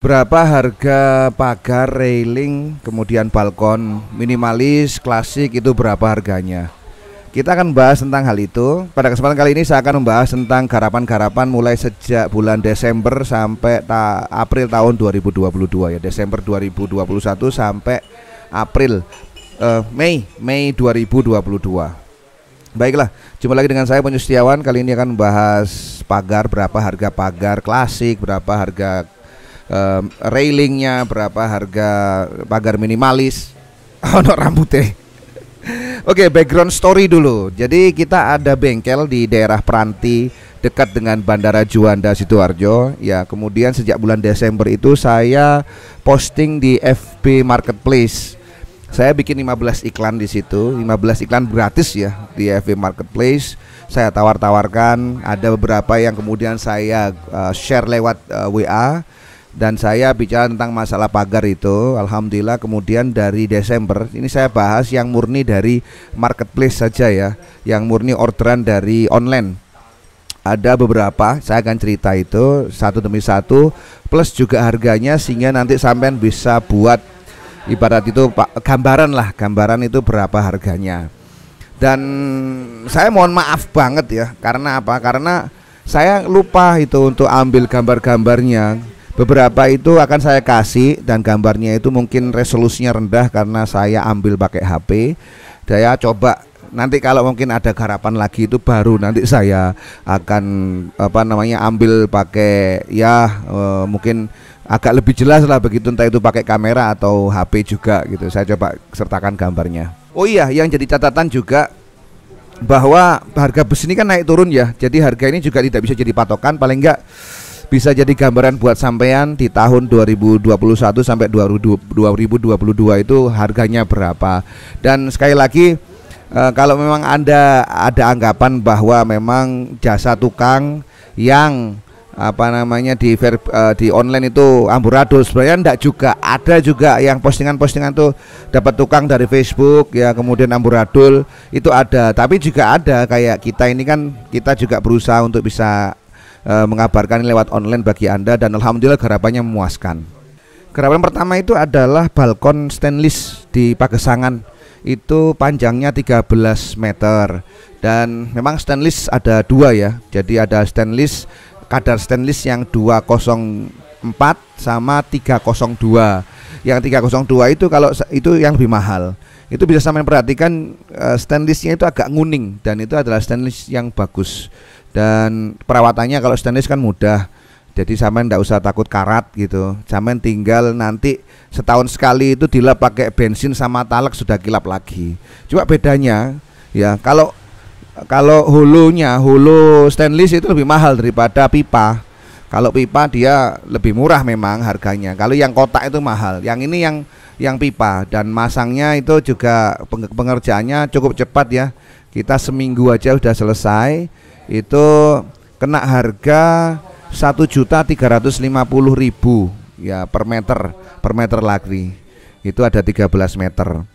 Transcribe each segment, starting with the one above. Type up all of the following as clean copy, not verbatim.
Berapa harga pagar, railing, kemudian balkon minimalis, klasik itu berapa harganya? Kita akan membahas tentang hal itu. Pada kesempatan kali ini saya akan membahas tentang garapan-garapan mulai sejak bulan Desember sampai April tahun 2022 ya. Desember 2021 sampai April Mei 2022. Baiklah, jumpa lagi dengan saya Ponyo Setiawan. Kali ini akan membahas pagar, berapa harga pagar klasik, berapa harga railingnya, berapa harga pagar minimalis. Ono rambutnya. Oke, background story dulu. Jadi kita ada bengkel di daerah Peranti dekat dengan Bandara Juanda Sidoarjo. Ya, kemudian sejak bulan Desember itu saya posting di FB Marketplace. Saya bikin 15 iklan di situ, 15 iklan gratis ya di FB Marketplace. Saya tawar-tawarkan, ada beberapa yang kemudian saya share lewat WA. Dan saya bicara tentang masalah pagar itu. Alhamdulillah kemudian dari Desember ini saya bahas yang murni dari marketplace saja ya, yang murni orderan dari online. Ada beberapa, saya akan cerita itu satu demi satu, plus juga harganya, sehingga nanti sampean bisa buat ibarat itu gambaran lah, gambaran itu berapa harganya. Dan saya mohon maaf banget ya, karena apa? Karena saya lupa itu untuk ambil gambar-gambarnya. Beberapa itu akan saya kasih dan gambarnya itu mungkin resolusinya rendah karena saya ambil pakai HP. Saya coba nanti kalau mungkin ada garapan lagi itu baru nanti saya akan ambil pakai mungkin agak lebih jelas lah begitu, entah itu pakai kamera atau HP juga gitu. Saya coba sertakan gambarnya. Oh iya, yang jadi catatan juga bahwa harga bus ini kan naik turun ya. Jadi harga ini juga tidak bisa jadi patokan, paling enggak bisa jadi gambaran buat sampean di tahun 2021 sampai 2022 itu harganya berapa. Dan sekali lagi kalau memang ada anggapan bahwa memang jasa tukang yang di online itu amburadul, sebenarnya enggak juga. Ada juga yang postingan-postingan tuh dapat tukang dari Facebook ya, kemudian amburadul itu ada. Tapi juga ada kayak kita ini kan, kita juga berusaha untuk bisa mengabarkan lewat online bagi Anda, dan alhamdulillah garapannya memuaskan. Garapan pertama itu adalah balkon stainless di Pagesangan. Itu panjangnya 13 meter. Dan memang stainless ada dua ya. Jadi ada stainless, kadar stainless yang 204 sama 302. Yang 302 itu kalau itu yang lebih mahal. Itu bisa sampai perhatikan stainlessnya itu agak nguning, dan itu adalah stainless yang bagus. Dan perawatannya kalau stainless kan mudah, jadi sampean enggak usah takut karat gitu. Sampean tinggal nanti setahun sekali itu dilap pakai bensin sama talek sudah kilap lagi. Cuma bedanya ya, kalau hulu stainless itu lebih mahal daripada pipa. Kalau pipa dia lebih murah memang harganya. Kalau yang kotak itu mahal. Yang ini yang pipa, dan masangnya itu juga pengerjaannya cukup cepat ya. Kita seminggu aja udah selesai. Itu kena harga 1.350.000 ya per meter lagi. Itu ada 13 meter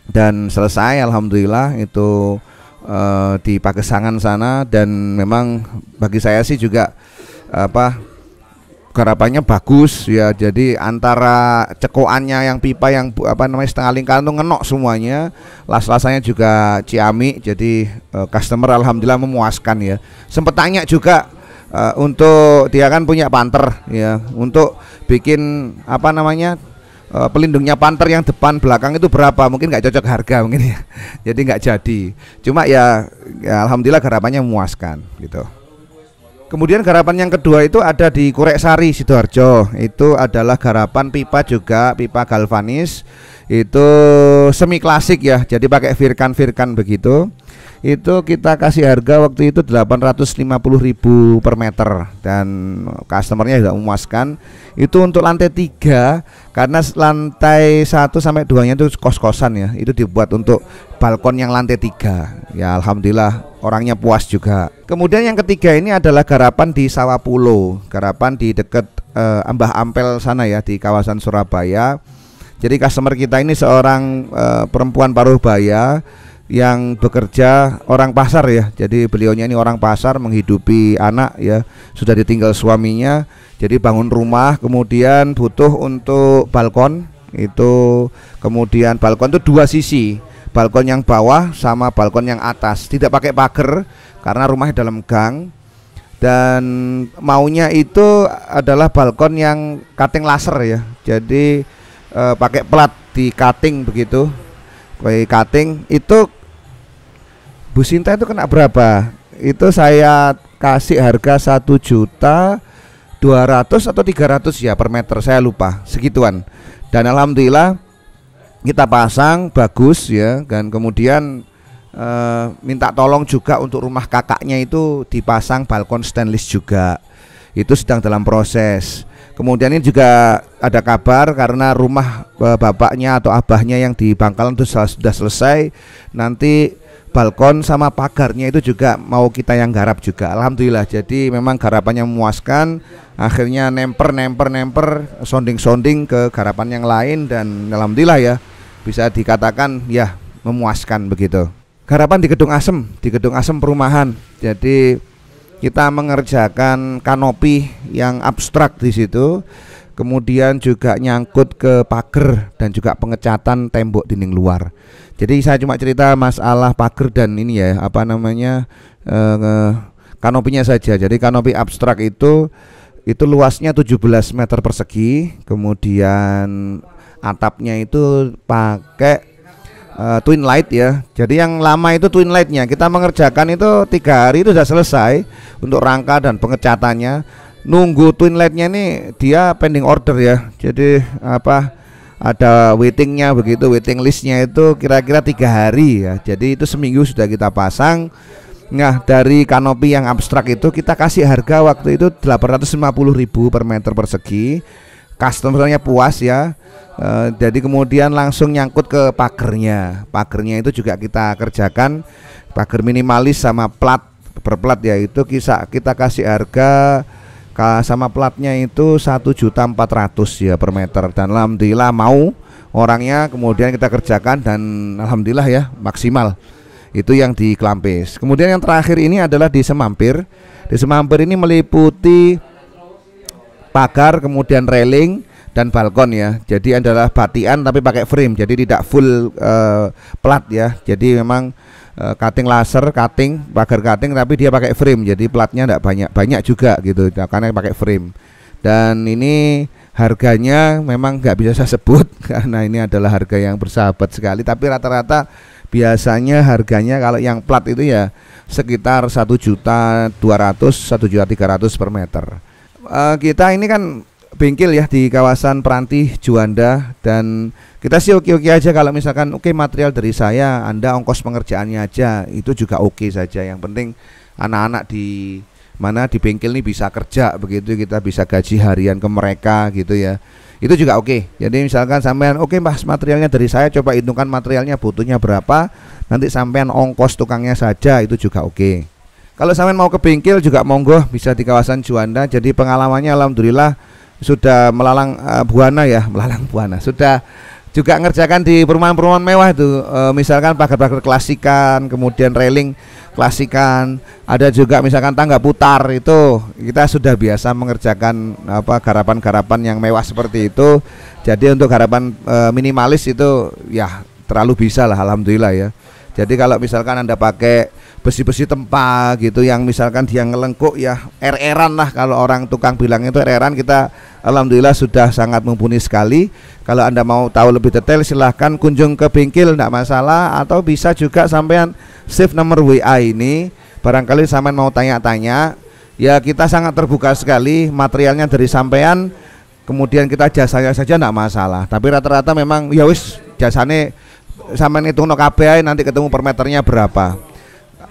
dan selesai alhamdulillah itu di Pagesangan sana. Dan memang bagi saya sih juga garapannya bagus ya. Jadi antara cekokannya yang pipa yang setengah lingkaran tuh ngenok semuanya, las-lasannya juga ciamik. Jadi customer alhamdulillah memuaskan ya. Sempet tanya juga untuk dia kan punya Panther ya, untuk bikin pelindungnya Panther yang depan belakang itu berapa, mungkin nggak cocok harga mungkin ya. Jadi nggak jadi. Cuma ya alhamdulillah garapannya memuaskan gitu. Kemudian garapan yang kedua itu ada di Kureksari Sidoarjo. Itu adalah garapan pipa juga, pipa galvanis. Itu semi klasik ya, jadi pakai firkan begitu. Itu kita kasih harga waktu itu 850.000 per meter, dan customernya juga memuaskan. Itu untuk lantai 3, karena lantai 1 sampai 2-nya itu kos-kosan ya. Itu dibuat untuk balkon yang lantai 3. Ya alhamdulillah orangnya puas juga. Kemudian yang ketiga ini adalah garapan di Sawapulo, garapan di dekat Mbah Ampel sana ya, di kawasan Surabaya. Jadi customer kita ini seorang perempuan paruh baya yang bekerja orang pasar ya. Jadi beliaunya ini orang pasar menghidupi anak ya, sudah ditinggal suaminya. Jadi bangun rumah, kemudian butuh untuk balkon itu, kemudian balkon itu dua sisi, balkon yang bawah sama balkon yang atas, tidak pakai pagar karena rumahnya dalam gang. Dan maunya itu adalah balkon yang cutting laser ya. Jadi pakai plat di cutting begitu. Pakai cutting itu Bu Sinta itu kena berapa? Itu saya kasih harga 1.200.000 atau 300 ya per meter, saya lupa, segituan. Dan alhamdulillah kita pasang bagus ya. Dan kemudian minta tolong juga untuk rumah kakaknya itu dipasang balkon stainless juga. Itu sedang dalam proses. Kemudian ini juga ada kabar karena rumah bapaknya atau abahnya yang di Bangkalan itu sudah selesai. Nanti balkon sama pagarnya itu juga mau kita yang garap juga. Alhamdulillah, jadi memang garapannya memuaskan. Akhirnya nemper sounding ke garapan yang lain. Dan alhamdulillah ya, bisa dikatakan ya memuaskan begitu. Garapan di Gedung Asem perumahan. Jadi kita mengerjakan kanopi yang abstrak di situ. Kemudian juga nyangkut ke pagar dan juga pengecatan tembok dinding luar. Jadi saya cuma cerita masalah pagar dan ini ya, apa namanya, kanopinya saja. Jadi kanopi abstrak itu luasnya 17 meter persegi. Kemudian atapnya itu pakai twin light ya. Jadi yang lama itu twin lightnya, kita mengerjakan itu 3 hari itu sudah selesai untuk rangka dan pengecatannya. Nunggu twin lightnya nih dia pending order ya. Jadi ada waitingnya begitu, waiting listnya itu kira-kira 3 hari ya. Jadi itu seminggu sudah kita pasang. Nah, dari kanopi yang abstrak itu kita kasih harga waktu itu 850.000 per meter persegi. Customernya puas ya. Jadi kemudian langsung nyangkut ke pagernya. Pagernya itu juga kita kerjakan pagar minimalis sama plat per plat ya. Itu kita kasih harga sama platnya itu 1.400.000 ya per meter. Dan alhamdulillah mau orangnya, kemudian kita kerjakan dan alhamdulillah ya maksimal. Itu yang di Klampis. Kemudian yang terakhir ini adalah di Semampir. Di Semampir ini meliputi pagar, kemudian railing dan balkon ya. Jadi adalah batian tapi pakai frame. Jadi tidak full plat ya. Jadi memang cutting laser, pagar cutting tapi dia pakai frame. Jadi platnya tidak banyak juga gitu karena pakai frame. Dan ini harganya memang nggak bisa saya sebut karena ini adalah harga yang bersahabat sekali. Tapi rata-rata biasanya harganya kalau yang plat itu ya sekitar 1.200.000, 1.300.000 per meter. Kita ini kan bengkel ya di kawasan Peranti Juanda, dan kita sih oke-oke aja kalau misalkan material dari saya, Anda ongkos pengerjaannya aja itu juga oke saja. Yang penting anak-anak di mana di bengkel ini bisa kerja begitu, kita bisa gaji harian ke mereka gitu ya. Itu juga oke. Jadi misalkan sampean Mas, materialnya dari saya, coba hitungkan materialnya butuhnya berapa, nanti sampean ongkos tukangnya saja, itu juga oke. Kalau sampean mau ke bengkel juga monggo, bisa di kawasan Juanda. Jadi pengalamannya alhamdulillah sudah melalang buana ya, sudah juga ngerjakan di perumahan-perumahan mewah itu, misalkan pagar-pagar klasikan, kemudian railing klasikan, ada juga misalkan tangga putar, itu kita sudah biasa mengerjakan garapan-garapan yang mewah seperti itu. Jadi untuk garapan minimalis itu ya terlalu bisa lah, alhamdulillah ya. Jadi kalau misalkan Anda pakai besi-besi tempa gitu yang misalkan dia ngelengkuk ya, er-eran lah, kalau orang tukang bilang itu er-eran, kita alhamdulillah sudah sangat mumpuni sekali. Kalau Anda mau tahu lebih detail silahkan kunjung ke bengkel, tidak masalah, atau bisa juga sampean save nomor WA ini, barangkali sampean mau tanya-tanya ya, kita sangat terbuka sekali. Materialnya dari sampean, kemudian kita jasanya saja tidak masalah. Tapi rata-rata memang ya wis jasane sampean hitung no kabeh, nanti ketemu per meternya berapa.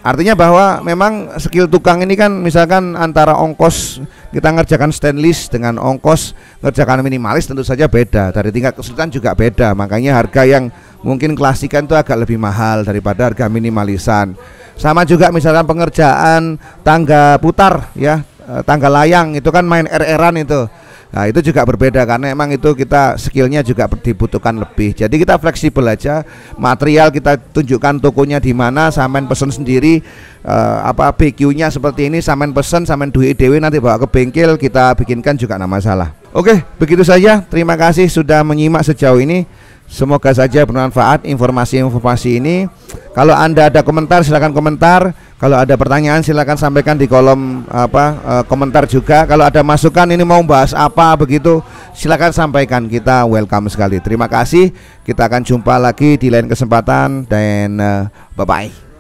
Artinya bahwa memang skill tukang ini kan misalkan antara ongkos kita ngerjakan stainless dengan ongkos ngerjakan minimalis tentu saja beda, dari tingkat kesulitan juga beda. Makanya harga yang mungkin klasikan itu agak lebih mahal daripada harga minimalisan. Sama juga misalkan pengerjaan tangga putar ya, tangga layang itu kan main er-eran itu. Nah itu juga berbeda karena emang itu kita skillnya juga dibutuhkan lebih. Jadi kita fleksibel aja. Material kita tunjukkan tokonya di mana, sampean pesen sendiri apa BQ-nya seperti ini, sampean pesen, sampean duit dewe nanti bawa ke bengkel kita bikinkan juga enggak masalah. Oke, begitu saja. Terima kasih sudah menyimak sejauh ini. Semoga saja bermanfaat informasi-informasi ini. Kalau Anda ada komentar silakan komentar. Kalau ada pertanyaan silakan sampaikan di kolom komentar juga. Kalau ada masukan ini mau bahas apa begitu silakan sampaikan. Kita welcome sekali. Terima kasih. Kita akan jumpa lagi di lain kesempatan dan bye bye.